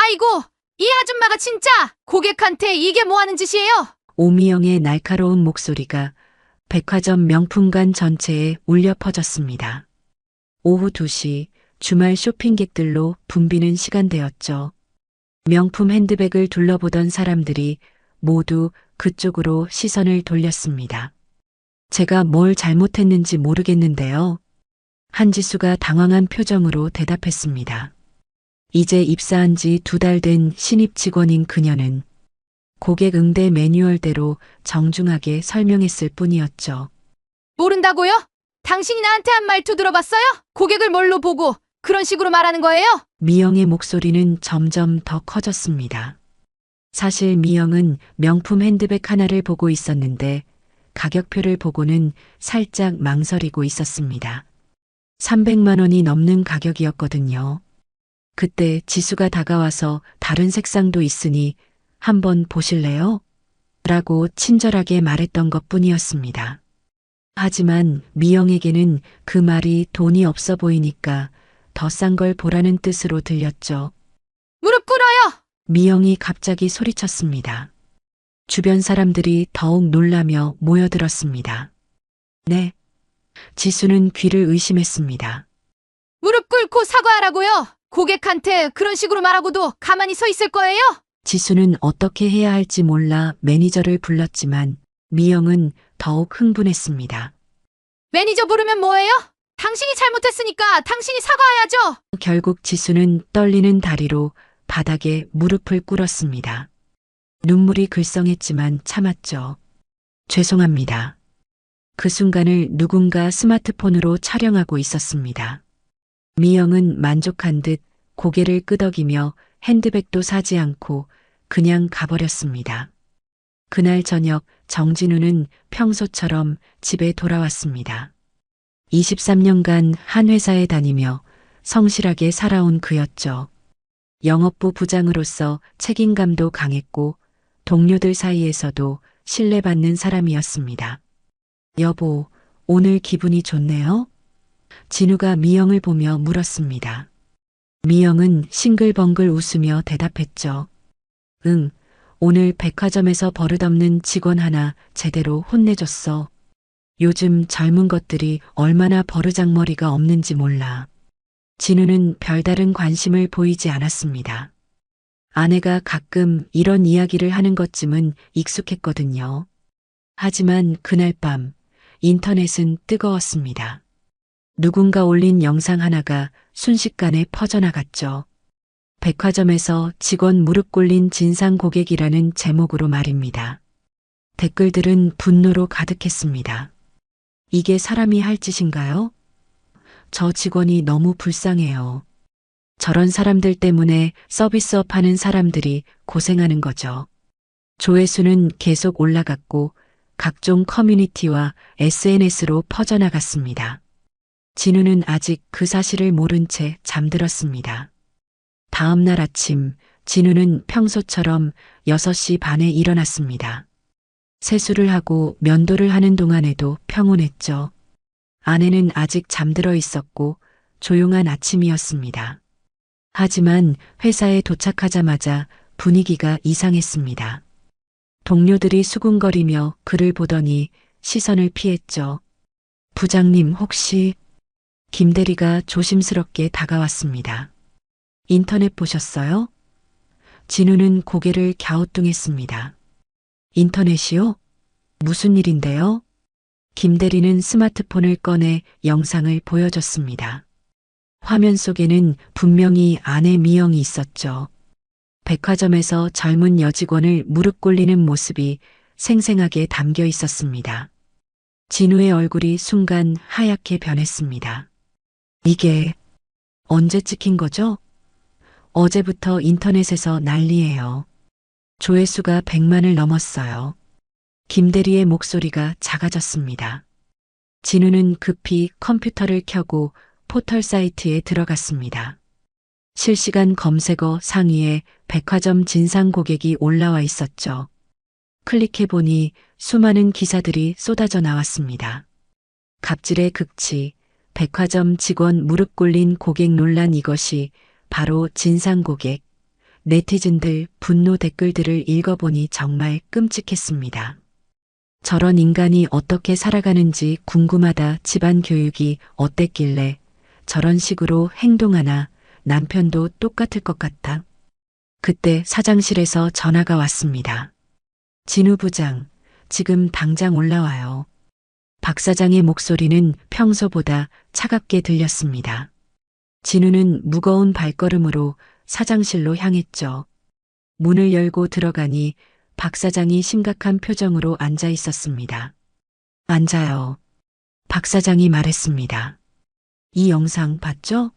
아이고, 이 아줌마가 진짜 고객한테 이게 뭐 하는 짓이에요? 오미영의 날카로운 목소리가 백화점 명품관 전체에 울려 퍼졌습니다. 오후 2시 주말 쇼핑객들로 붐비는 시간대였죠. 명품 핸드백을 둘러보던 사람들이 모두 그쪽으로 시선을 돌렸습니다. 제가 뭘 잘못했는지 모르겠는데요. 한지수가 당황한 표정으로 대답했습니다. 이제 입사한 지 2달 된 신입 직원인 그녀는 고객 응대 매뉴얼대로 정중하게 설명했을 뿐이었죠. 모른다고요? 당신이 나한테 한 말투 들어봤어요? 고객을 뭘로 보고 그런 식으로 말하는 거예요? 미영의 목소리는 점점 더 커졌습니다. 사실 미영은 명품 핸드백 하나를 보고 있었는데 가격표를 보고는 살짝 망설이고 있었습니다. 300만 원이 넘는 가격이었거든요. 그때 지수가 다가와서 다른 색상도 있으니 한번 보실래요? 라고 친절하게 말했던 것 뿐이었습니다. 하지만 미영에게는 그 말이 돈이 없어 보이니까 더 싼 걸 보라는 뜻으로 들렸죠. 무릎 꿇어요! 미영이 갑자기 소리쳤습니다. 주변 사람들이 더욱 놀라며 모여들었습니다. 네. 지수는 귀를 의심했습니다. 무릎 꿇고 사과하라고요! 고객한테 그런 식으로 말하고도 가만히 서 있을 거예요? 지수는 어떻게 해야 할지 몰라 매니저를 불렀지만 미영은 더욱 흥분했습니다. 매니저 부르면 뭐예요? 당신이 잘못했으니까 당신이 사과해야죠! 결국 지수는 떨리는 다리로 바닥에 무릎을 꿇었습니다. 눈물이 글썽했지만 참았죠. 죄송합니다. 그 순간을 누군가 스마트폰으로 촬영하고 있었습니다. 미영은 만족한 듯 고개를 끄덕이며 핸드백도 사지 않고 그냥 가버렸습니다. 그날 저녁 정진우는 평소처럼 집에 돌아왔습니다. 23년간 한 회사에 다니며 성실하게 살아온 그였죠. 영업부 부장으로서 책임감도 강했고 동료들 사이에서도 신뢰받는 사람이었습니다. 여보, 오늘 기분이 좋네요? 진우가 미영을 보며 물었습니다. 미영은 싱글벙글 웃으며 대답했죠. 응, 오늘 백화점에서 버릇없는 직원 하나 제대로 혼내줬어. 요즘 젊은 것들이 얼마나 버르장머리가 없는지 몰라. 진우는 별다른 관심을 보이지 않았습니다. 아내가 가끔 이런 이야기를 하는 것쯤은 익숙했거든요. 하지만 그날 밤 인터넷은 뜨거웠습니다. 누군가 올린 영상 하나가 순식간에 퍼져나갔죠. 백화점에서 직원 무릎 꿇린 진상 고객이라는 제목으로 말입니다. 댓글들은 분노로 가득했습니다. 이게 사람이 할 짓인가요? 저 직원이 너무 불쌍해요. 저런 사람들 때문에 서비스업 하는 사람들이 고생하는 거죠. 조회수는 계속 올라갔고 각종 커뮤니티와 SNS로 퍼져나갔습니다. 진우는 아직 그 사실을 모른 채 잠들었습니다. 다음 날 아침 진우는 평소처럼 6시 반에 일어났습니다. 세수를 하고 면도를 하는 동안에도 평온했죠. 아내는 아직 잠들어 있었고 조용한 아침이었습니다. 하지만 회사에 도착하자마자 분위기가 이상했습니다. 동료들이 수군거리며 그를 보더니 시선을 피했죠. 부장님 혹시... 김 대리가 조심스럽게 다가왔습니다. 인터넷 보셨어요? 진우는 고개를 갸우뚱했습니다. 인터넷이요? 무슨 일인데요? 김 대리는 스마트폰을 꺼내 영상을 보여줬습니다. 화면 속에는 분명히 아내 미영이 있었죠. 백화점에서 젊은 여직원을 무릎 꿇리는 모습이 생생하게 담겨 있었습니다. 진우의 얼굴이 순간 하얗게 변했습니다. 이게 언제 찍힌 거죠? 어제부터 인터넷에서 난리예요. 조회수가 100만을 넘었어요. 김 대리의 목소리가 작아졌습니다. 진우는 급히 컴퓨터를 켜고 포털 사이트에 들어갔습니다. 실시간 검색어 상위에 백화점 진상 고객이 올라와 있었죠. 클릭해보니 수많은 기사들이 쏟아져 나왔습니다. 갑질의 극치, 백화점 직원 무릎 꿇린 고객 논란, 이것이 바로 진상 고객, 네티즌들 분노 댓글들을 읽어보니 정말 끔찍했습니다. 저런 인간이 어떻게 살아가는지 궁금하다. 집안 교육이 어땠길래 저런 식으로 행동하나. 남편도 똑같을 것 같다. 그때 사장실에서 전화가 왔습니다. 진우 부장, 지금 당장 올라와요. 박 사장의 목소리는 평소보다 차갑게 들렸습니다. 진우는 무거운 발걸음으로 사장실로 향했죠. 문을 열고 들어가니 박 사장이 심각한 표정으로 앉아 있었습니다. 앉아요. 박 사장이 말했습니다. 이 영상 봤죠?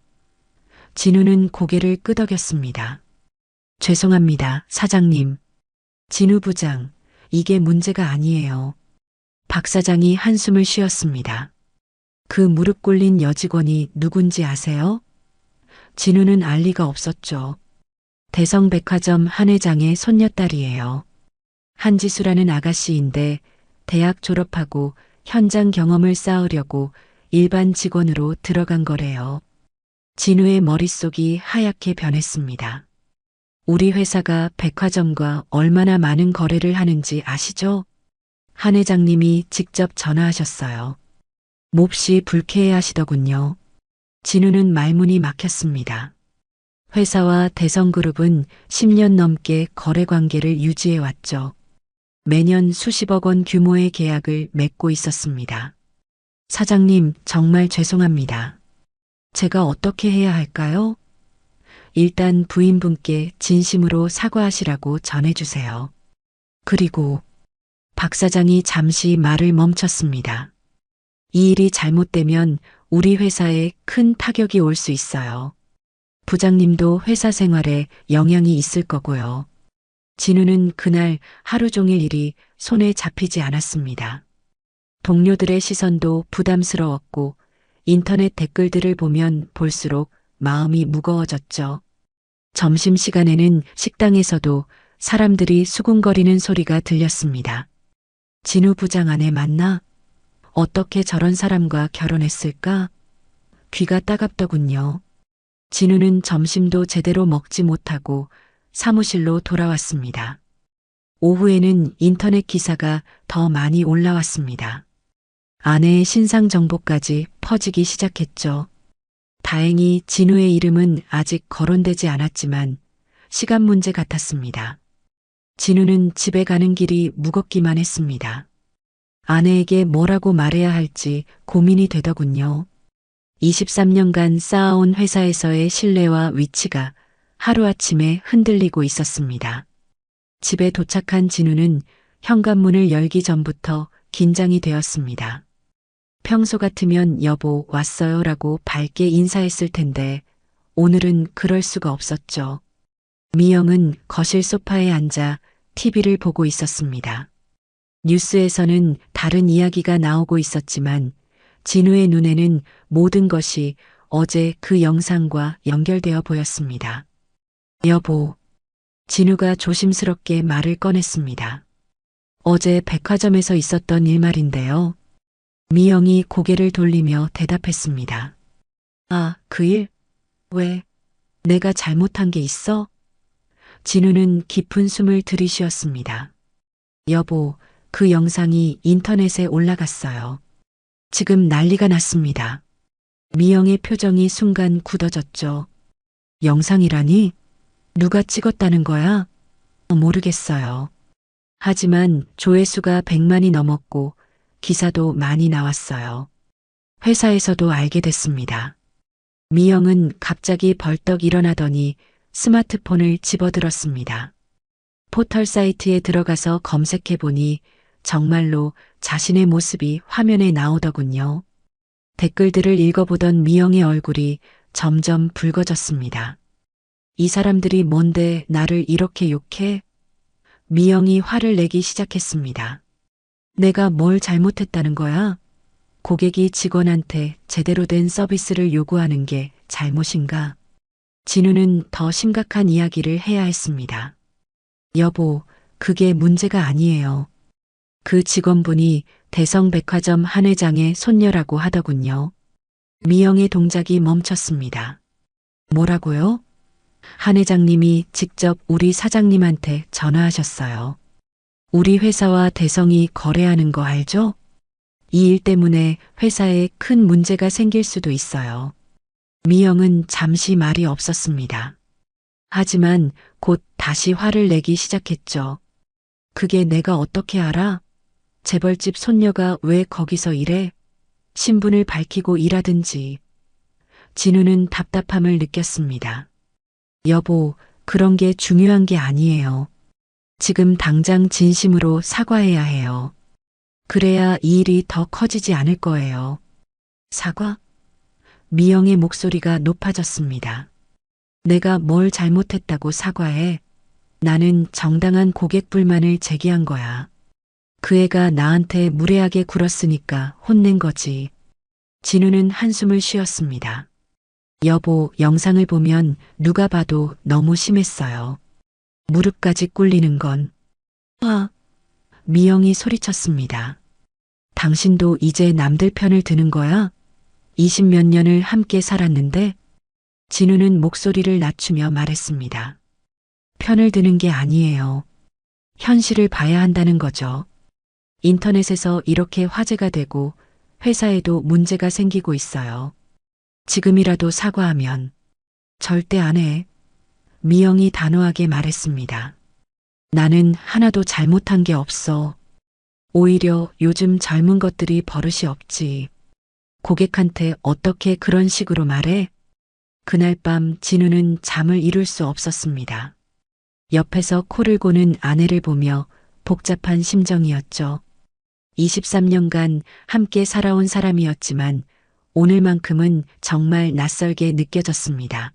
진우는 고개를 끄덕였습니다. 죄송합니다, 사장님. 진우 부장, 이게 문제가 아니에요. 박 사장이 한숨을 쉬었습니다. 그 무릎 꿇린 여직원이 누군지 아세요? 진우는 알 리가 없었죠. 대성백화점 한 회장의 손녀딸이에요. 한지수라는 아가씨인데 대학 졸업하고 현장 경험을 쌓으려고 일반 직원으로 들어간 거래요. 진우의 머릿속이 하얗게 변했습니다. 우리 회사가 백화점과 얼마나 많은 거래를 하는지 아시죠? 한 회장님이 직접 전화하셨어요. 몹시 불쾌해하시더군요. 진우는 말문이 막혔습니다. 회사와 대성그룹은 10년 넘게 거래 관계를 유지해왔죠. 매년 수십억 원 규모의 계약을 맺고 있었습니다. 사장님, 정말 죄송합니다. 제가 어떻게 해야 할까요? 일단 부인분께 진심으로 사과하시라고 전해주세요. 그리고 박 사장이 잠시 말을 멈췄습니다. 이 일이 잘못되면 우리 회사에 큰 타격이 올 수 있어요. 부장님도 회사 생활에 영향이 있을 거고요. 진우는 그날 하루 종일 일이 손에 잡히지 않았습니다. 동료들의 시선도 부담스러웠고 인터넷 댓글들을 보면 볼수록 마음이 무거워졌죠. 점심시간에는 식당에서도 사람들이 수군거리는 소리가 들렸습니다. 진우 부장 아내 맞나? 어떻게 저런 사람과 결혼했을까? 귀가 따갑더군요. 진우는 점심도 제대로 먹지 못하고 사무실로 돌아왔습니다. 오후에는 인터넷 기사가 더 많이 올라왔습니다. 아내의 신상 정보까지 퍼지기 시작했죠. 다행히 진우의 이름은 아직 거론되지 않았지만 시간 문제 같았습니다. 진우는 집에 가는 길이 무겁기만 했습니다. 아내에게 뭐라고 말해야 할지 고민이 되더군요. 23년간 쌓아온 회사에서의 신뢰와 위치가 하루아침에 흔들리고 있었습니다. 집에 도착한 진우는 현관문을 열기 전부터 긴장이 되었습니다. 평소 같으면 여보 왔어요 라고 밝게 인사했을 텐데 오늘은 그럴 수가 없었죠. 미영은 거실 소파에 앉아 TV를 보고 있었습니다. 뉴스에서는 다른 이야기가 나오고 있었지만 진우의 눈에는 모든 것이 어제 그 영상과 연결되어 보였습니다. 여보, 진우가 조심스럽게 말을 꺼냈습니다. 어제 백화점에서 있었던 일 말인데요. 미영이 고개를 돌리며 대답했습니다. 아, 그 일? 왜? 내가 잘못한 게 있어? 진우는 깊은 숨을 들이쉬었습니다. 여보, 그 영상이 인터넷에 올라갔어요. 지금 난리가 났습니다. 미영의 표정이 순간 굳어졌죠. 영상이라니? 누가 찍었다는 거야? 모르겠어요. 하지만 조회수가 100만이 넘었고 기사도 많이 나왔어요. 회사에서도 알게 됐습니다. 미영은 갑자기 벌떡 일어나더니 스마트폰을 집어들었습니다. 포털 사이트에 들어가서 검색해보니 정말로 자신의 모습이 화면에 나오더군요. 댓글들을 읽어보던 미영의 얼굴이 점점 붉어졌습니다. 이 사람들이 뭔데 나를 이렇게 욕해? 미영이 화를 내기 시작했습니다. 내가 뭘 잘못했다는 거야? 고객이 직원한테 제대로 된 서비스를 요구하는 게 잘못인가? 진우는 더 심각한 이야기를 해야 했습니다. 여보, 그게 문제가 아니에요. 그 직원분이 대성백화점 한 회장의 손녀라고 하더군요. 미영의 동작이 멈췄습니다. 뭐라고요? 한 회장님이 직접 우리 사장님한테 전화하셨어요. 우리 회사와 대성이 거래하는 거 알죠? 이 일 때문에 회사에 큰 문제가 생길 수도 있어요. 미영은 잠시 말이 없었습니다. 하지만 곧 다시 화를 내기 시작했죠. 그게 내가 어떻게 알아? 재벌집 손녀가 왜 거기서 일해? 신분을 밝히고 일하든지. 진우는 답답함을 느꼈습니다. 여보, 그런 게 중요한 게 아니에요. 지금 당장 진심으로 사과해야 해요. 그래야 이 일이 더 커지지 않을 거예요. 사과? 미영의 목소리가 높아졌습니다. 내가 뭘 잘못했다고 사과해? 나는 정당한 고객 불만을 제기한 거야. 그 애가 나한테 무례하게 굴었으니까 혼낸 거지. 진우는 한숨을 쉬었습니다. 여보, 영상을 보면 누가 봐도 너무 심했어요. 무릎까지 꿇리는 건. 미영이 소리쳤습니다. 당신도 이제 남들 편을 드는 거야? 20몇 년을 함께 살았는데? 진우는 목소리를 낮추며 말했습니다. 편을 드는 게 아니에요. 현실을 봐야 한다는 거죠. 인터넷에서 이렇게 화제가 되고 회사에도 문제가 생기고 있어요. 지금이라도 사과하면 절대 안 해. 미영이 단호하게 말했습니다. 나는 하나도 잘못한 게 없어. 오히려 요즘 젊은 것들이 버릇이 없지. 고객한테 어떻게 그런 식으로 말해? 그날 밤 진우는 잠을 이룰 수 없었습니다. 옆에서 코를 고는 아내를 보며 복잡한 심정이었죠. 23년간 함께 살아온 사람이었지만 오늘만큼은 정말 낯설게 느껴졌습니다.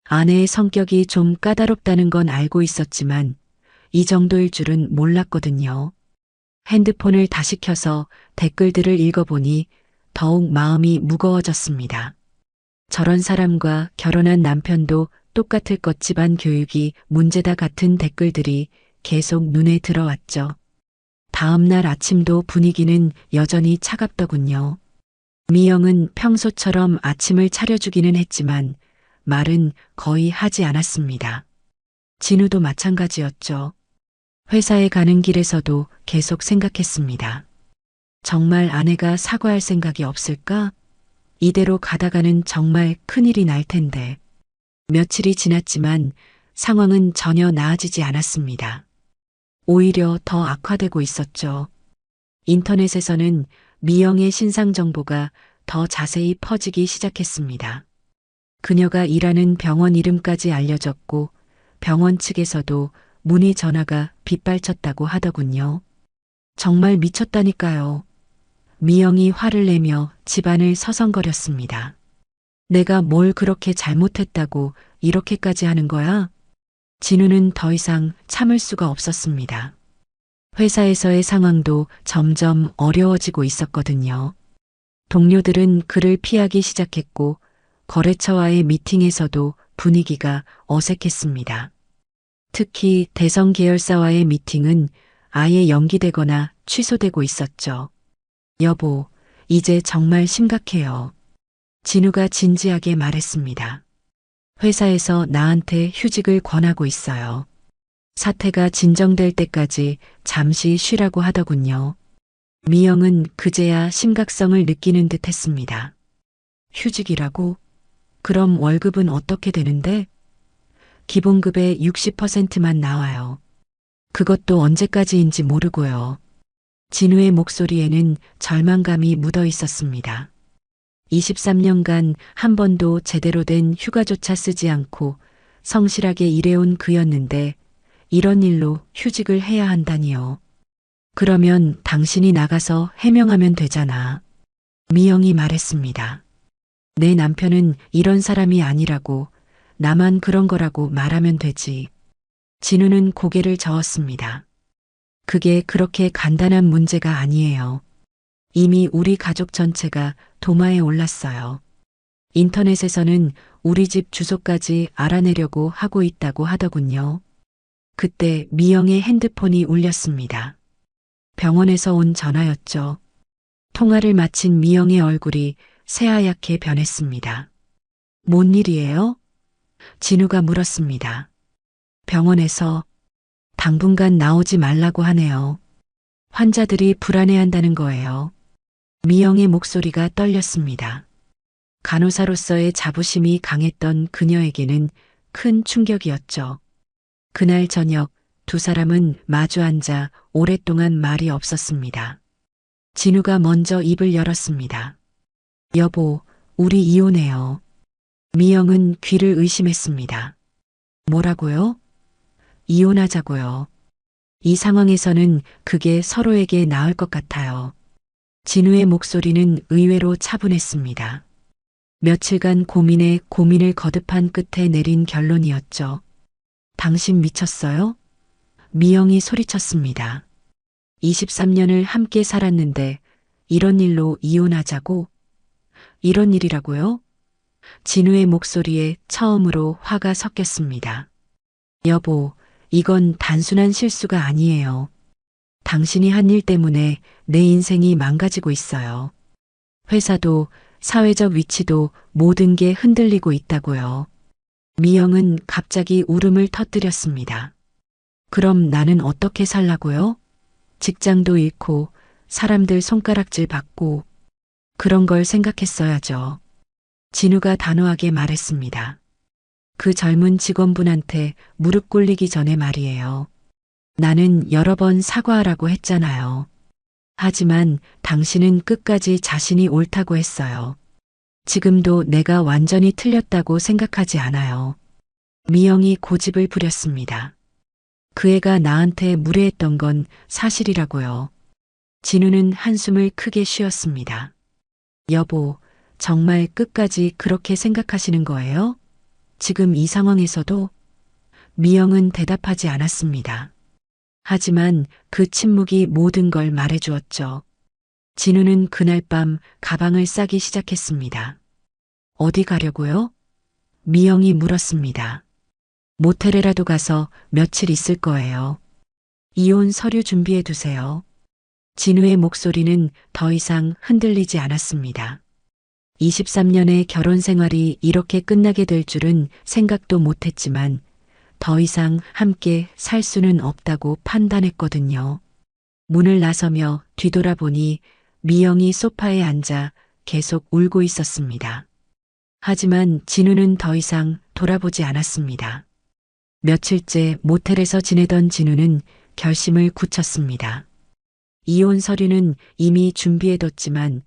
아내의 성격이 좀 까다롭다는 건 알고 있었지만 이 정도일 줄은 몰랐거든요. 핸드폰을 다시 켜서 댓글들을 읽어보니 더욱 마음이 무거워졌습니다. 저런 사람과 결혼한 남편도 똑같을 것 집안 교육이 문제다 같은 댓글들이 계속 눈에 들어왔죠. 다음 날 아침도 분위기는 여전히 차갑더군요. 미영은 평소처럼 아침을 차려주기는 했지만 말은 거의 하지 않았습니다. 진우도 마찬가지였죠. 회사에 가는 길에서도 계속 생각했습니다. 정말 아내가 사과할 생각이 없을까? 이대로 가다가는 정말 큰일이 날 텐데. 며칠이 지났지만 상황은 전혀 나아지지 않았습니다. 오히려 더 악화되고 있었죠. 인터넷에서는 미영의 신상 정보가 더 자세히 퍼지기 시작했습니다. 그녀가 일하는 병원 이름까지 알려졌고 병원 측에서도 문의 전화가 빗발쳤다고 하더군요. 정말 미쳤다니까요. 미영이 화를 내며 집안을 서성거렸습니다. 내가 뭘 그렇게 잘못했다고 이렇게까지 하는 거야? 진우는 더 이상 참을 수가 없었습니다. 회사에서의 상황도 점점 어려워지고 있었거든요. 동료들은 그를 피하기 시작했고 거래처와의 미팅에서도 분위기가 어색했습니다. 특히 대성 계열사와의 미팅은 아예 연기되거나 취소되고 있었죠. 여보, 이제 정말 심각해요. 진우가 진지하게 말했습니다. 회사에서 나한테 휴직을 권하고 있어요. 사태가 진정될 때까지 잠시 쉬라고 하더군요. 미영은 그제야 심각성을 느끼는 듯 했습니다. 휴직이라고? 그럼 월급은 어떻게 되는데? 기본급의 60%만 나와요. 그것도 언제까지인지 모르고요. 진우의 목소리에는 절망감이 묻어 있었습니다. 23년간 한 번도 제대로 된 휴가조차 쓰지 않고 성실하게 일해온 그였는데 이런 일로 휴직을 해야 한다니요. 그러면 당신이 나가서 해명하면 되잖아. 미영이 말했습니다. 내 남편은 이런 사람이 아니라고 나만 그런 거라고 말하면 되지. 진우는 고개를 저었습니다. 그게 그렇게 간단한 문제가 아니에요. 이미 우리 가족 전체가 도마에 올랐어요. 인터넷에서는 우리 집 주소까지 알아내려고 하고 있다고 하더군요. 그때 미영의 핸드폰이 울렸습니다. 병원에서 온 전화였죠. 통화를 마친 미영의 얼굴이 새하얗게 변했습니다. 뭔 일이에요? 진우가 물었습니다. 병원에서 당분간 나오지 말라고 하네요. 환자들이 불안해한다는 거예요. 미영의 목소리가 떨렸습니다. 간호사로서의 자부심이 강했던 그녀에게는 큰 충격이었죠. 그날 저녁 두 사람은 마주 앉아 오랫동안 말이 없었습니다. 진우가 먼저 입을 열었습니다. 여보, 우리 이혼해요. 미영은 귀를 의심했습니다. 뭐라고요? 이혼하자고요. 이 상황에서는 그게 서로에게 나을 것 같아요. 진우의 목소리는 의외로 차분했습니다. 며칠간 고민에 고민을 거듭한 끝에 내린 결론이었죠. 당신 미쳤어요? 미영이 소리쳤습니다. 23년을 함께 살았는데 이런 일로 이혼하자고? 이런 일이라고요? 진우의 목소리에 처음으로 화가 섞였습니다. 여보, 이건 단순한 실수가 아니에요. 당신이 한 일 때문에 내 인생이 망가지고 있어요. 회사도 사회적 위치도 모든 게 흔들리고 있다고요. 미영은 갑자기 울음을 터뜨렸습니다. 그럼 나는 어떻게 살라고요? 직장도 잃고 사람들 손가락질 받고 그런 걸 생각했어야죠. 진우가 단호하게 말했습니다. 그 젊은 직원분한테 무릎 꿇리기 전에 말이에요. 나는 여러 번 사과하라고 했잖아요. 하지만 당신은 끝까지 자신이 옳다고 했어요. 지금도 내가 완전히 틀렸다고 생각하지 않아요. 미영이 고집을 부렸습니다. 그 애가 나한테 무례했던 건 사실이라고요. 진우는 한숨을 크게 쉬었습니다. 여보, 정말 끝까지 그렇게 생각하시는 거예요? 지금 이 상황에서도? 미영은 대답하지 않았습니다. 하지만 그 침묵이 모든 걸 말해주었죠. 진우는 그날 밤 가방을 싸기 시작했습니다. 어디 가려고요? 미영이 물었습니다. 모텔에라도 가서 며칠 있을 거예요. 이혼 서류 준비해 두세요. 진우의 목소리는 더 이상 흔들리지 않았습니다. 23년의 결혼 생활이 이렇게 끝나게 될 줄은 생각도 못했지만 더 이상 함께 살 수는 없다고 판단했거든요. 문을 나서며 뒤돌아보니 미영이 소파에 앉아 계속 울고 있었습니다. 하지만 진우는 더 이상 돌아보지 않았습니다. 며칠째 모텔에서 지내던 진우는 결심을 굳혔습니다. 이혼 서류는 이미 준비해뒀지만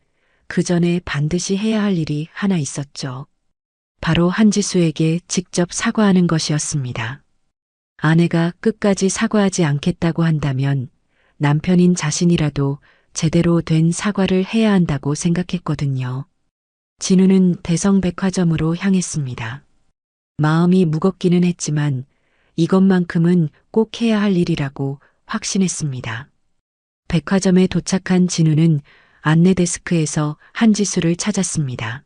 그 전에 반드시 해야 할 일이 하나 있었죠. 바로 한지수에게 직접 사과하는 것이었습니다. 아내가 끝까지 사과하지 않겠다고 한다면 남편인 자신이라도 제대로 된 사과를 해야 한다고 생각했거든요. 진우는 대성백화점으로 향했습니다. 마음이 무겁기는 했지만 이것만큼은 꼭 해야 할 일이라고 확신했습니다. 백화점에 도착한 진우는 안내 데스크에서 한지수를 찾았습니다.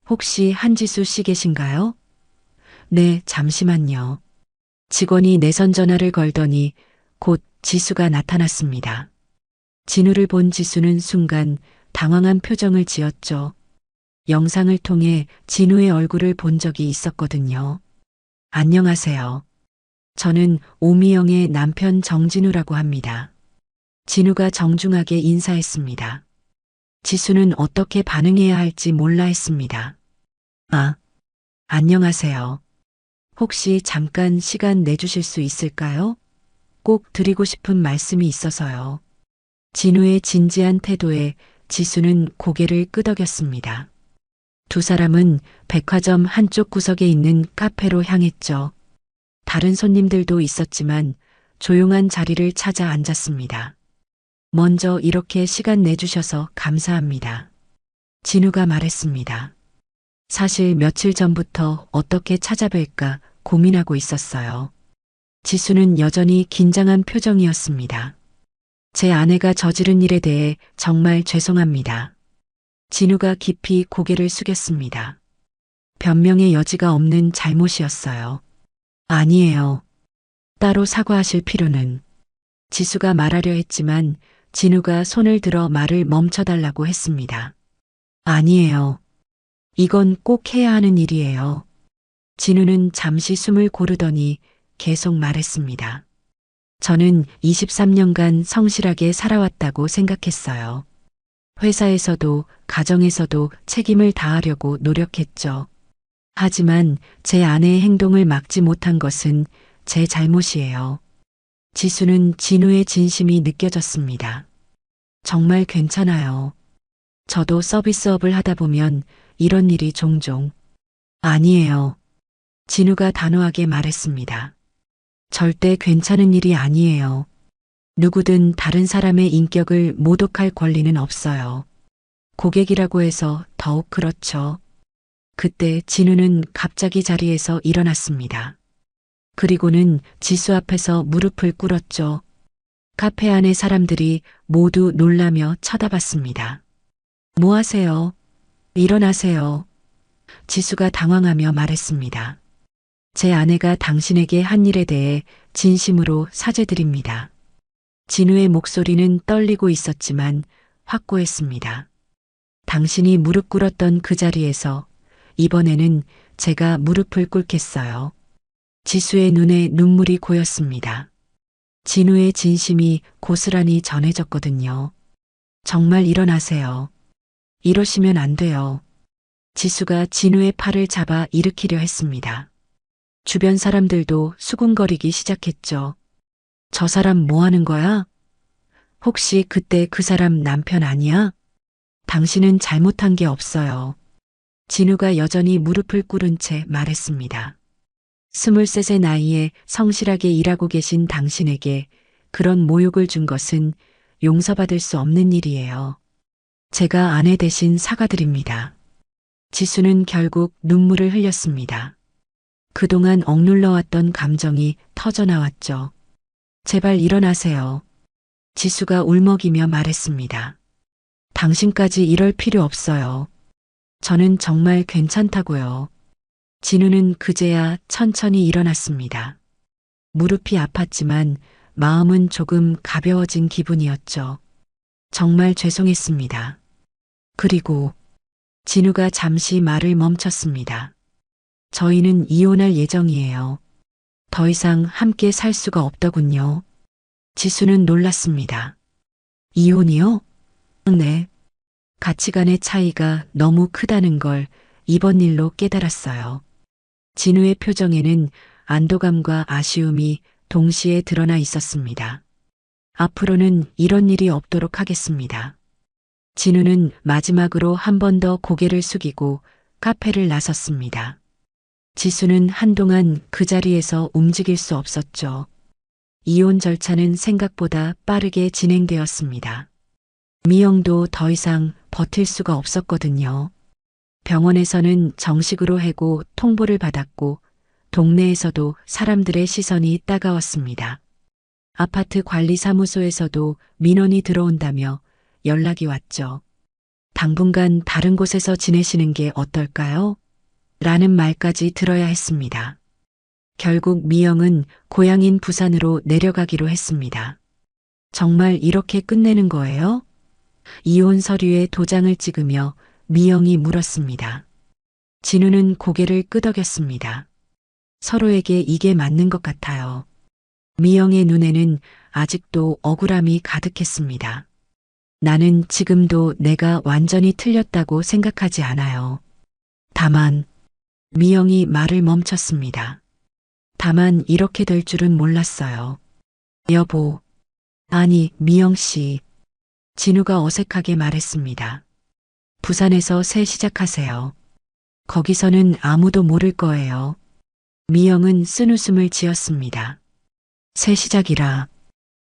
혹시 한지수 씨 계신가요? 네, 잠시만요. 직원이 내선 전화를 걸더니 곧 지수가 나타났습니다. 진우를 본 지수는 순간 당황한 표정을 지었죠. 영상을 통해 진우의 얼굴을 본 적이 있었거든요. 안녕하세요. 저는 오미영의 남편 정진우라고 합니다. 진우가 정중하게 인사했습니다. 지수는 어떻게 반응해야 할지 몰라 했습니다. 아, 안녕하세요. 혹시 잠깐 시간 내주실 수 있을까요? 꼭 드리고 싶은 말씀이 있어서요. 진우의 진지한 태도에 지수는 고개를 끄덕였습니다. 두 사람은 백화점 한쪽 구석에 있는 카페로 향했죠. 다른 손님들도 있었지만 조용한 자리를 찾아 앉았습니다. 먼저 이렇게 시간 내주셔서 감사합니다. 진우가 말했습니다. 사실 며칠 전부터 어떻게 찾아뵐까 고민하고 있었어요. 지수는 여전히 긴장한 표정이었습니다. 제 아내가 저지른 일에 대해 정말 죄송합니다. 진우가 깊이 고개를 숙였습니다. 변명의 여지가 없는 잘못이었어요. 아니에요. 따로 사과하실 필요는. 지수가 말하려 했지만 진우가 손을 들어 말을 멈춰달라고 했습니다. 아니에요. 이건 꼭 해야 하는 일이에요. 진우는 잠시 숨을 고르더니 계속 말했습니다. 저는 23년간 성실하게 살아왔다고 생각했어요. 회사에서도 가정에서도 책임을 다하려고 노력했죠. 하지만 제 아내의 행동을 막지 못한 것은 제 잘못이에요. 지수는 진우의 진심이 느껴졌습니다. 정말 괜찮아요. 저도 서비스업을 하다 보면 이런 일이 종종. 아니에요. 진우가 단호하게 말했습니다. 절대 괜찮은 일이 아니에요. 누구든 다른 사람의 인격을 모독할 권리는 없어요. 고객이라고 해서 더욱 그렇죠. 그때 진우는 갑자기 자리에서 일어났습니다. 그리고는 지수 앞에서 무릎을 꿇었죠. 카페 안의 사람들이 모두 놀라며 쳐다봤습니다. 뭐 하세요? 일어나세요. 지수가 당황하며 말했습니다. 제 아내가 당신에게 한 일에 대해 진심으로 사죄드립니다. 진우의 목소리는 떨리고 있었지만 확고했습니다. 당신이 무릎 꿇었던 그 자리에서 이번에는 제가 무릎을 꿇겠어요. 지수의 눈에 눈물이 고였습니다. 진우의 진심이 고스란히 전해졌거든요. 정말 일어나세요. 이러시면 안 돼요. 지수가 진우의 팔을 잡아 일으키려 했습니다. 주변 사람들도 수군거리기 시작했죠. 저 사람 뭐 하는 거야? 혹시 그때 그 사람 남편 아니야? 당신은 잘못한 게 없어요. 진우가 여전히 무릎을 꿇은 채 말했습니다. 23세 나이에 성실하게 일하고 계신 당신에게 그런 모욕을 준 것은 용서받을 수 없는 일이에요. 제가 아내 대신 사과드립니다. 지수는 결국 눈물을 흘렸습니다. 그동안 억눌러왔던 감정이 터져나왔죠. 제발 일어나세요. 지수가 울먹이며 말했습니다. 당신까지 이럴 필요 없어요. 저는 정말 괜찮다고요. 진우는 그제야 천천히 일어났습니다. 무릎이 아팠지만 마음은 조금 가벼워진 기분이었죠. 정말 죄송했습니다. 그리고 진우가 잠시 말을 멈췄습니다. 저희는 이혼할 예정이에요. 더 이상 함께 살 수가 없더군요. 지수는 놀랐습니다. 이혼이요? 네. 가치관의 차이가 너무 크다는 걸 이번 일로 깨달았어요. 진우의 표정에는 안도감과 아쉬움이 동시에 드러나 있었습니다. 앞으로는 이런 일이 없도록 하겠습니다. 진우는 마지막으로 한 번 더 고개를 숙이고 카페를 나섰습니다. 지수는 한동안 그 자리에서 움직일 수 없었죠. 이혼 절차는 생각보다 빠르게 진행되었습니다. 미영도 더 이상 버틸 수가 없었거든요. 병원에서는 정식으로 해고 통보를 받았고 동네에서도 사람들의 시선이 따가웠습니다. 아파트 관리사무소에서도 민원이 들어온다며 연락이 왔죠. 당분간 다른 곳에서 지내시는 게 어떨까요? 라는 말까지 들어야 했습니다. 결국 미영은 고향인 부산으로 내려가기로 했습니다. 정말 이렇게 끝내는 거예요? 이혼 서류에 도장을 찍으며 미영이 물었습니다. 진우는 고개를 끄덕였습니다. 서로에게 이게 맞는 것 같아요. 미영의 눈에는 아직도 억울함이 가득했습니다. 나는 지금도 내가 완전히 틀렸다고 생각하지 않아요. 다만, 미영이 말을 멈췄습니다. 다만 이렇게 될 줄은 몰랐어요. 여보, 아니, 미영 씨. 진우가 어색하게 말했습니다. 부산에서 새 시작하세요. 거기서는 아무도 모를 거예요. 미영은 쓴웃음을 지었습니다. 새 시작이라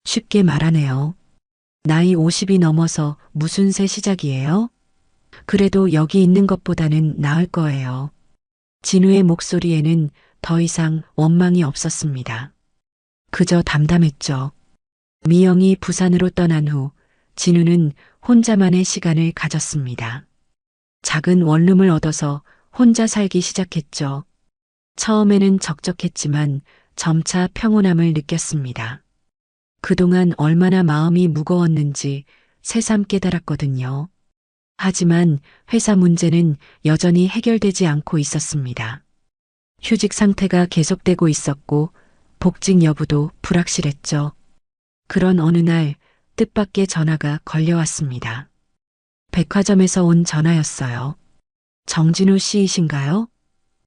쉽게 말하네요. 나이 50이 넘어서 무슨 새 시작이에요? 그래도 여기 있는 것보다는 나을 거예요. 진우의 목소리에는 더 이상 원망이 없었습니다. 그저 담담했죠. 미영이 부산으로 떠난 후 진우는 혼자만의 시간을 가졌습니다. 작은 원룸을 얻어서 혼자 살기 시작했죠. 처음에는 적적했지만 점차 평온함을 느꼈습니다. 그동안 얼마나 마음이 무거웠는지 새삼 깨달았거든요. 하지만 회사 문제는 여전히 해결되지 않고 있었습니다. 휴직 상태가 계속되고 있었고 복직 여부도 불확실했죠. 그런 어느 날 뜻밖의 전화가 걸려왔습니다. 백화점에서 온 전화였어요. 정진우 씨이신가요?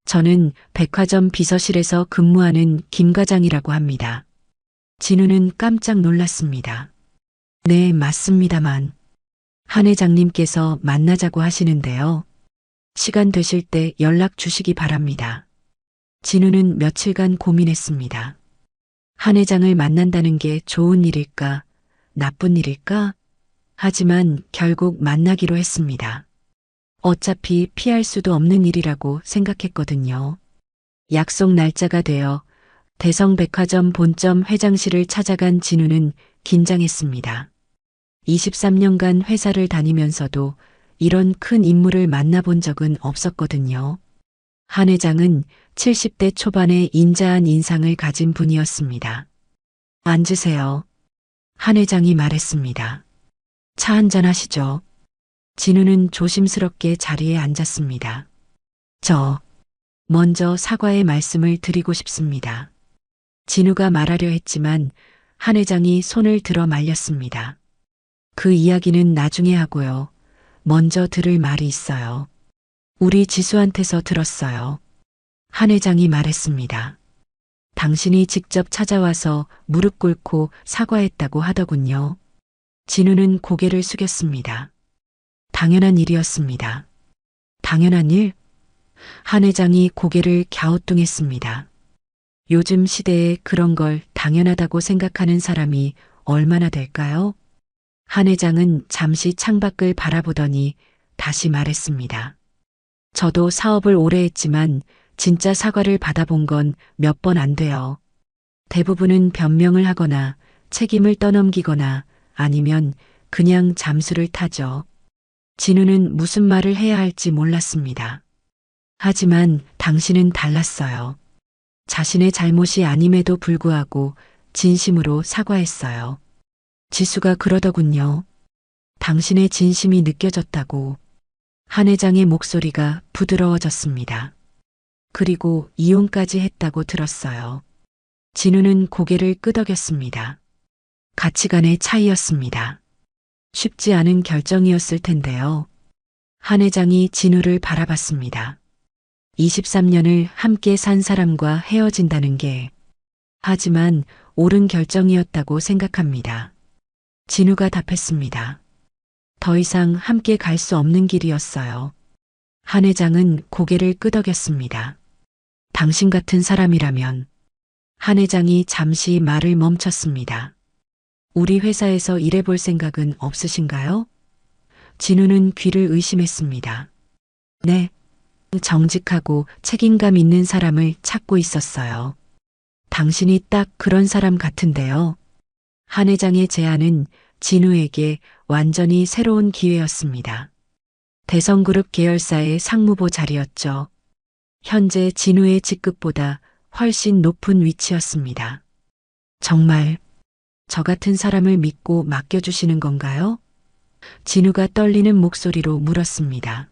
저는 백화점 비서실에서 근무하는 김 과장이라고 합니다. 진우는 깜짝 놀랐습니다. 네, 맞습니다만. 한 회장님께서 만나자고 하시는데요. 시간 되실 때 연락 주시기 바랍니다. 진우는 며칠간 고민했습니다. 한 회장을 만난다는 게 좋은 일일까, 나쁜 일일까? 하지만 결국 만나기로 했습니다. 어차피 피할 수도 없는 일이라고 생각했거든요. 약속 날짜가 되어 대성백화점 본점 회장실을 찾아간 진우는 긴장했습니다. 23년간 회사를 다니면서도 이런 큰 인물을 만나본 적은 없었거든요. 한 회장은 70대 초반의 인자한 인상을 가진 분이었습니다. 앉으세요. 한 회장이 말했습니다. 차 한잔 하시죠. 진우는 조심스럽게 자리에 앉았습니다. 저 먼저 사과의 말씀을 드리고 싶습니다. 진우가 말하려 했지만 한 회장이 손을 들어 말렸습니다. 그 이야기는 나중에 하고요. 먼저 들을 말이 있어요. 우리 지수한테서 들었어요. 한 회장이 말했습니다. 당신이 직접 찾아와서 무릎 꿇고 사과했다고 하더군요. 진우는 고개를 숙였습니다. 당연한 일이었습니다. 당연한 일? 한 회장이 고개를 갸우뚱했습니다. 요즘 시대에 그런 걸 당연하다고 생각하는 사람이 얼마나 될까요? 한 회장은 잠시 창밖을 바라보더니 다시 말했습니다. 저도 사업을 오래 했지만 진짜 사과를 받아본 건 몇 번 안 돼요. 대부분은 변명을 하거나 책임을 떠넘기거나 아니면 그냥 잠수를 타죠. 진우는 무슨 말을 해야 할지 몰랐습니다. 하지만 당신은 달랐어요. 자신의 잘못이 아님에도 불구하고 진심으로 사과했어요. 지수가 그러더군요. 당신의 진심이 느껴졌다고. 한 회장의 목소리가 부드러워졌습니다. 그리고 이혼까지 했다고 들었어요. 진우는 고개를 끄덕였습니다. 가치관의 차이였습니다. 쉽지 않은 결정이었을 텐데요. 한 회장이 진우를 바라봤습니다. 23년을 함께 산 사람과 헤어진다는 게 하지만 옳은 결정이었다고 생각합니다. 진우가 답했습니다. 더 이상 함께 갈 수 없는 길이었어요. 한 회장은 고개를 끄덕였습니다. 당신 같은 사람이라면. 한 회장이 잠시 말을 멈췄습니다. 우리 회사에서 일해볼 생각은 없으신가요? 진우는 귀를 의심했습니다. 네. 정직하고 책임감 있는 사람을 찾고 있었어요. 당신이 딱 그런 사람 같은데요. 한 회장의 제안은 진우에게 완전히 새로운 기회였습니다. 대성그룹 계열사의 상무보 자리였죠. 현재 진우의 직급보다 훨씬 높은 위치였습니다. 정말 저 같은 사람을 믿고 맡겨주시는 건가요? 진우가 떨리는 목소리로 물었습니다.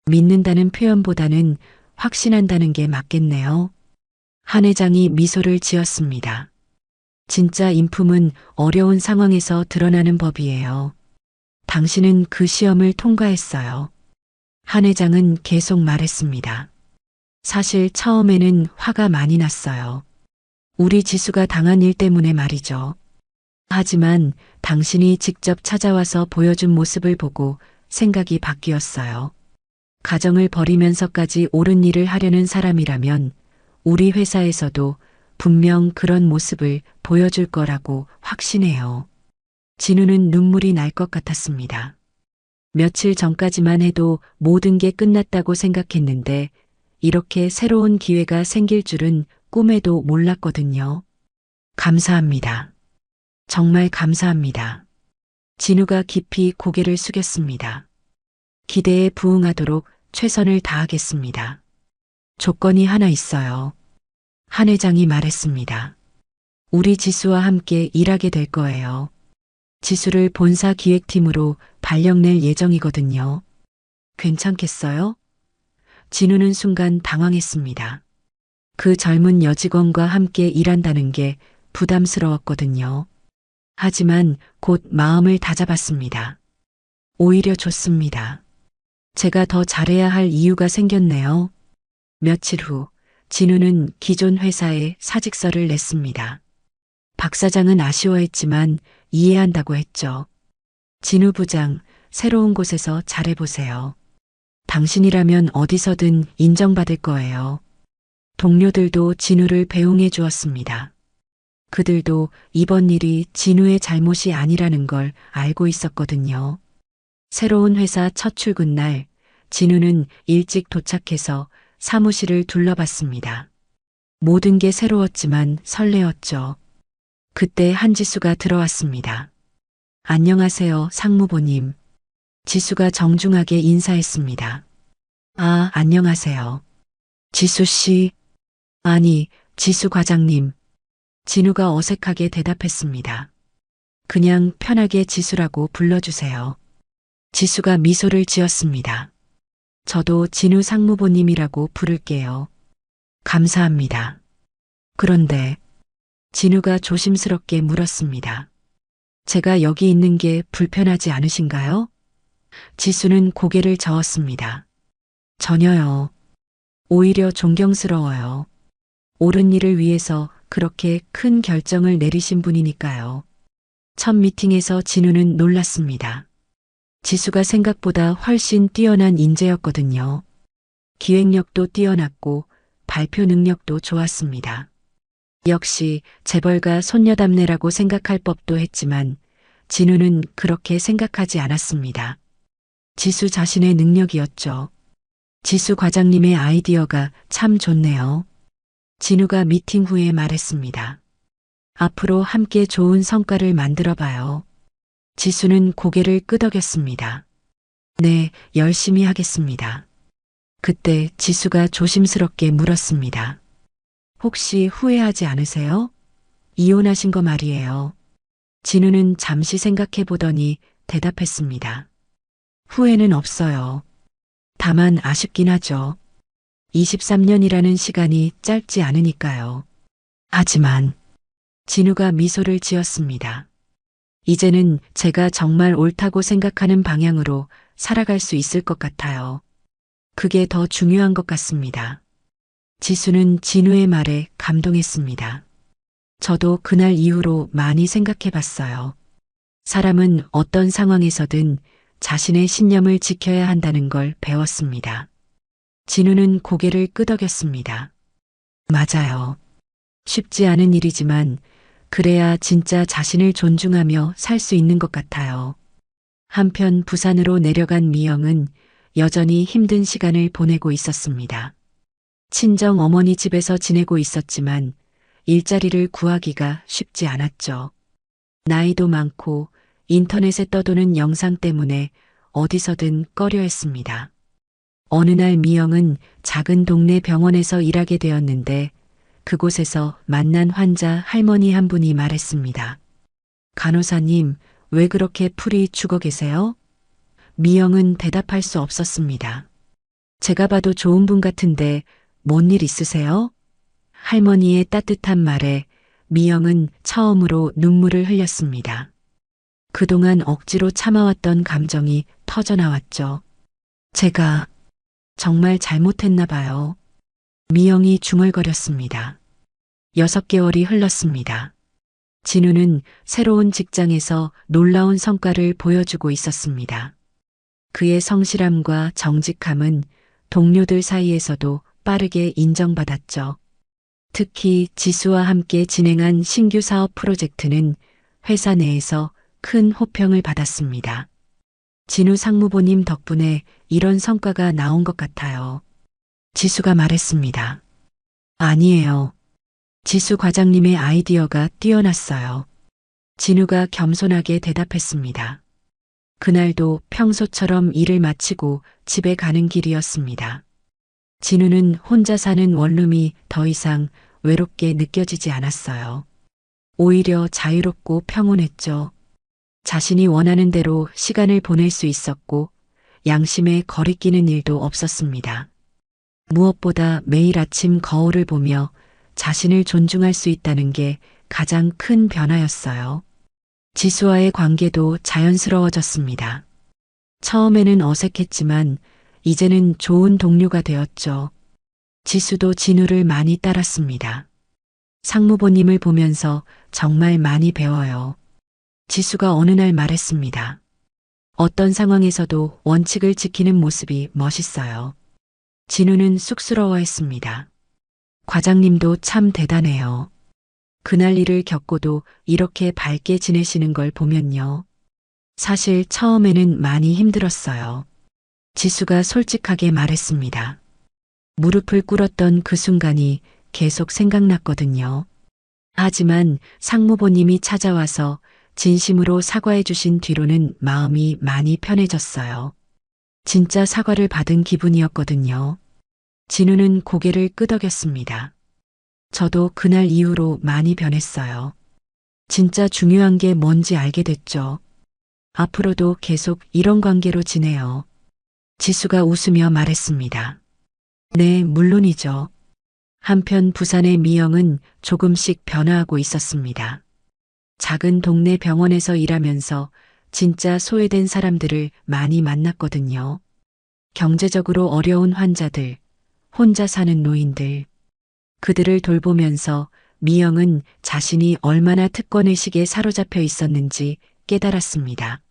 믿는다는 표현보다는 확신한다는 게 맞겠네요. 한 회장이 미소를 지었습니다. 진짜 인품은 어려운 상황에서 드러나는 법이에요. 당신은 그 시험을 통과했어요. 한 회장은 계속 말했습니다. 사실 처음에는 화가 많이 났어요. 우리 지수가 당한 일 때문에 말이죠. 하지만 당신이 직접 찾아와서 보여준 모습을 보고 생각이 바뀌었어요. 가정을 버리면서까지 옳은 일을 하려는 사람이라면 우리 회사에서도 분명 그런 모습을 보여줄 거라고 확신해요. 진우는 눈물이 날 것 같았습니다. 며칠 전까지만 해도 모든 게 끝났다고 생각했는데 이렇게 새로운 기회가 생길 줄은 꿈에도 몰랐거든요. 감사합니다. 정말 감사합니다. 진우가 깊이 고개를 숙였습니다. 기대에 부응하도록 최선을 다하겠습니다. 조건이 하나 있어요. 한 회장이 말했습니다. 우리 지수와 함께 일하게 될 거예요. 지수를 본사 기획팀으로 발령낼 예정이거든요. 괜찮겠어요? 진우는 순간 당황했습니다. 그 젊은 여직원과 함께 일한다는 게 부담스러웠거든요. 하지만 곧 마음을 다잡았습니다. 오히려 좋습니다. 제가 더 잘해야 할 이유가 생겼네요. 며칠 후, 진우는 기존 회사에 사직서를 냈습니다. 박 사장은 아쉬워했지만 이해한다고 했죠. 진우 부장, 새로운 곳에서 잘해보세요. 당신이라면 어디서든 인정받을 거예요. 동료들도 진우를 배웅해 주었습니다. 그들도 이번 일이 진우의 잘못이 아니라는 걸 알고 있었거든요. 새로운 회사 첫 출근 날, 진우는 일찍 도착해서 사무실을 둘러봤습니다. 모든 게 새로웠지만 설레었죠. 그때 한지수가 들어왔습니다. 안녕하세요, 상무보님. 지수가 정중하게 인사했습니다. 아, 안녕하세요. 지수 씨. 아니, 지수 과장님. 진우가 어색하게 대답했습니다. 그냥 편하게 지수라고 불러주세요. 지수가 미소를 지었습니다. 저도 진우 상무보님이라고 부를게요. 감사합니다. 그런데 진우가 조심스럽게 물었습니다. 제가 여기 있는 게 불편하지 않으신가요? 지수는 고개를 저었습니다. 전혀요. 오히려 존경스러워요. 옳은 일을 위해서 그렇게 큰 결정을 내리신 분이니까요. 첫 미팅에서 진우는 놀랐습니다. 지수가 생각보다 훨씬 뛰어난 인재였거든요. 기획력도 뛰어났고 발표 능력도 좋았습니다. 역시 재벌가 손녀답네라고 생각할 법도 했지만 진우는 그렇게 생각하지 않았습니다. 지수 자신의 능력이었죠. 지수 과장님의 아이디어가 참 좋네요. 진우가 미팅 후에 말했습니다. 앞으로 함께 좋은 성과를 만들어 봐요. 지수는 고개를 끄덕였습니다. 네, 열심히 하겠습니다. 그때 지수가 조심스럽게 물었습니다. 혹시 후회하지 않으세요? 이혼하신 거 말이에요. 진우는 잠시 생각해 보더니 대답했습니다. 후회는 없어요. 다만 아쉽긴 하죠. 23년이라는 시간이 짧지 않으니까요. 하지만 진우가 미소를 지었습니다. 이제는 제가 정말 옳다고 생각하는 방향으로 살아갈 수 있을 것 같아요. 그게 더 중요한 것 같습니다. 지수는 진우의 말에 감동했습니다. 저도 그날 이후로 많이 생각해 봤어요. 사람은 어떤 상황에서든 자신의 신념을 지켜야 한다는 걸 배웠습니다. 진우는 고개를 끄덕였습니다. 맞아요. 쉽지 않은 일이지만 그래야 진짜 자신을 존중하며 살 수 있는 것 같아요. 한편 부산으로 내려간 미영은 여전히 힘든 시간을 보내고 있었습니다. 친정 어머니 집에서 지내고 있었지만 일자리를 구하기가 쉽지 않았죠. 나이도 많고 인터넷에 떠도는 영상 때문에 어디서든 꺼려했습니다. 어느 날 미영은 작은 동네 병원에서 일하게 되었는데 그곳에서 만난 환자 할머니 한 분이 말했습니다. 간호사님, 왜 그렇게 풀이 죽어 계세요? 미영은 대답할 수 없었습니다. 제가 봐도 좋은 분 같은데 뭔 일 있으세요? 할머니의 따뜻한 말에 미영은 처음으로 눈물을 흘렸습니다. 그동안 억지로 참아왔던 감정이 터져나왔죠. 제가 정말 잘못했나 봐요. 미영이 중얼거렸습니다. 6개월이 흘렀습니다. 진우는 새로운 직장에서 놀라운 성과를 보여주고 있었습니다. 그의 성실함과 정직함은 동료들 사이에서도 빠르게 인정받았죠. 특히 지수와 함께 진행한 신규 사업 프로젝트는 회사 내에서 큰 호평을 받았습니다. 진우 상무보님 덕분에 이런 성과가 나온 것 같아요. 지수가 말했습니다. 아니에요. 지수 과장님의 아이디어가 뛰어났어요. 진우가 겸손하게 대답했습니다. 그날도 평소처럼 일을 마치고 집에 가는 길이었습니다. 진우는 혼자 사는 원룸이 더 이상 외롭게 느껴지지 않았어요. 오히려 자유롭고 평온했죠. 자신이 원하는 대로 시간을 보낼 수 있었고 양심에 거리끼는 일도 없었습니다. 무엇보다 매일 아침 거울을 보며 자신을 존중할 수 있다는 게 가장 큰 변화였어요. 지수와의 관계도 자연스러워졌습니다. 처음에는 어색했지만 이제는 좋은 동료가 되었죠. 지수도 진우를 많이 따랐습니다. 상무보님을 보면서 정말 많이 배워요. 지수가 어느 날 말했습니다. 어떤 상황에서도 원칙을 지키는 모습이 멋있어요. 진우는 쑥스러워했습니다. 과장님도 참 대단해요. 그날 일을 겪고도 이렇게 밝게 지내시는 걸 보면요. 사실 처음에는 많이 힘들었어요. 지수가 솔직하게 말했습니다. 무릎을 꿇었던 그 순간이 계속 생각났거든요. 하지만 상무보님이 찾아와서 진심으로 사과해 주신 뒤로는 마음이 많이 편해졌어요. 진짜 사과를 받은 기분이었거든요. 진우는 고개를 끄덕였습니다. 저도 그날 이후로 많이 변했어요. 진짜 중요한 게 뭔지 알게 됐죠. 앞으로도 계속 이런 관계로 지내요. 지수가 웃으며 말했습니다. 네, 물론이죠. 한편 부산의 미영은 조금씩 변화하고 있었습니다. 작은 동네 병원에서 일하면서 진짜 소외된 사람들을 많이 만났거든요. 경제적으로 어려운 환자들, 혼자 사는 노인들. 그들을 돌보면서 미영은 자신이 얼마나 특권의식에 사로잡혀 있었는지 깨달았습니다.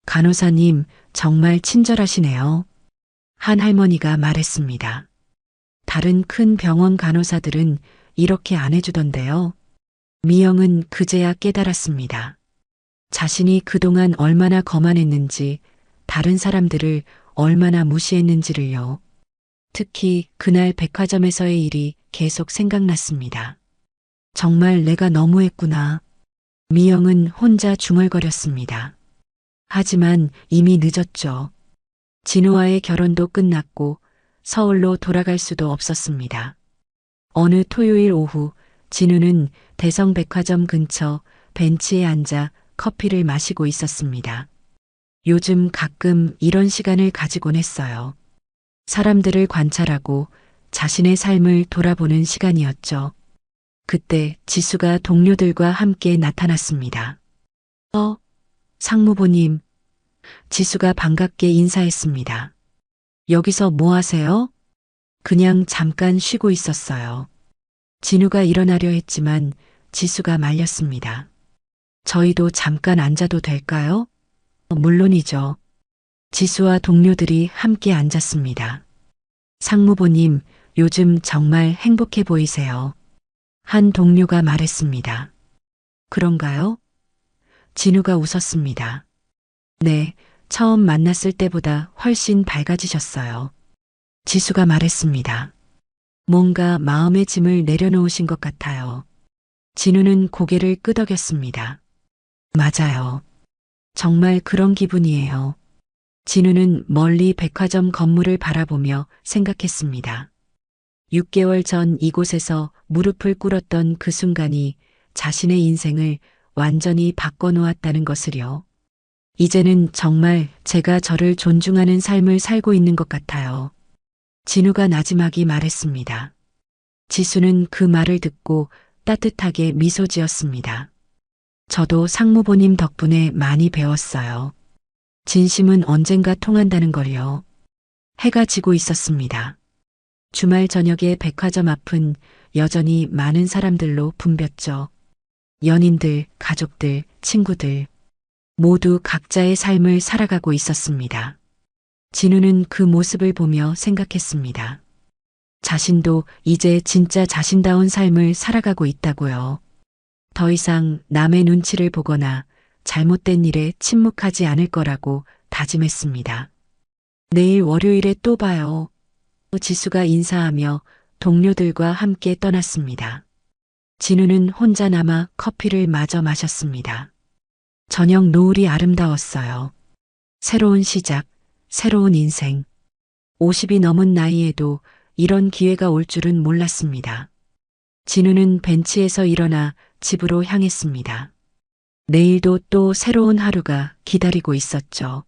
간호사님, 정말 친절하시네요. 한 할머니가 말했습니다. 다른 큰 병원 간호사들은 이렇게 안 해주던데요. 미영은 그제야 깨달았습니다. 자신이 그동안 얼마나 거만했는지, 다른 사람들을 얼마나 무시했는지를요. 특히 그날 백화점에서의 일이 계속 생각났습니다. 정말 내가 너무했구나. 미영은 혼자 중얼거렸습니다. 하지만 이미 늦었죠. 진우와의 결혼도 끝났고 서울로 돌아갈 수도 없었습니다. 어느 토요일 오후 진우는 대성백화점 근처 벤치에 앉아 커피를 마시고 있었습니다. 요즘 가끔 이런 시간을 가지곤 했어요. 사람들을 관찰하고 자신의 삶을 돌아보는 시간이었죠. 그때 지수가 동료들과 함께 나타났습니다. 상무보님. 지수가 반갑게 인사했습니다. 여기서 뭐 하세요? 그냥 잠깐 쉬고 있었어요. 진우가 일어나려 했지만 지수가 말렸습니다. 저희도 잠깐 앉아도 될까요? 물론이죠. 지수와 동료들이 함께 앉았습니다. 상무보님, 요즘 정말 행복해 보이세요. 한 동료가 말했습니다. 그런가요? 진우가 웃었습니다. 네, 처음 만났을 때보다 훨씬 밝아지셨어요. 지수가 말했습니다. 뭔가 마음의 짐을 내려놓으신 것 같아요. 진우는 고개를 끄덕였습니다. 맞아요. 정말 그런 기분이에요. 진우는 멀리 백화점 건물을 바라보며 생각했습니다. 6개월 전 이곳에서 무릎을 꿇었던 그 순간이 자신의 인생을 완전히 바꿔놓았다는 것을요. 이제는 정말 제가 저를 존중하는 삶을 살고 있는 것 같아요. 진우가 나지막이 말했습니다. 지수는 그 말을 듣고 따뜻하게 미소 지었습니다. 저도 상무보님 덕분에 많이 배웠어요. 진심은 언젠가 통한다는 걸요. 해가 지고 있었습니다. 주말 저녁에 백화점 앞은 여전히 많은 사람들로 붐볐죠. 연인들, 가족들, 친구들 모두 각자의 삶을 살아가고 있었습니다. 진우는 그 모습을 보며 생각했습니다. 자신도 이제 진짜 자신다운 삶을 살아가고 있다고요. 더 이상 남의 눈치를 보거나 잘못된 일에 침묵하지 않을 거라고 다짐했습니다. 내일 월요일에 또 봐요. 지수가 인사하며 동료들과 함께 떠났습니다. 진우는 혼자 남아 커피를 마저 마셨습니다. 저녁 노을이 아름다웠어요. 새로운 시작, 새로운 인생. 50이 넘은 나이에도 이런 기회가 올 줄은 몰랐습니다. 진우는 벤치에서 일어나 집으로 향했습니다. 내일도 또 새로운 하루가 기다리고 있었죠.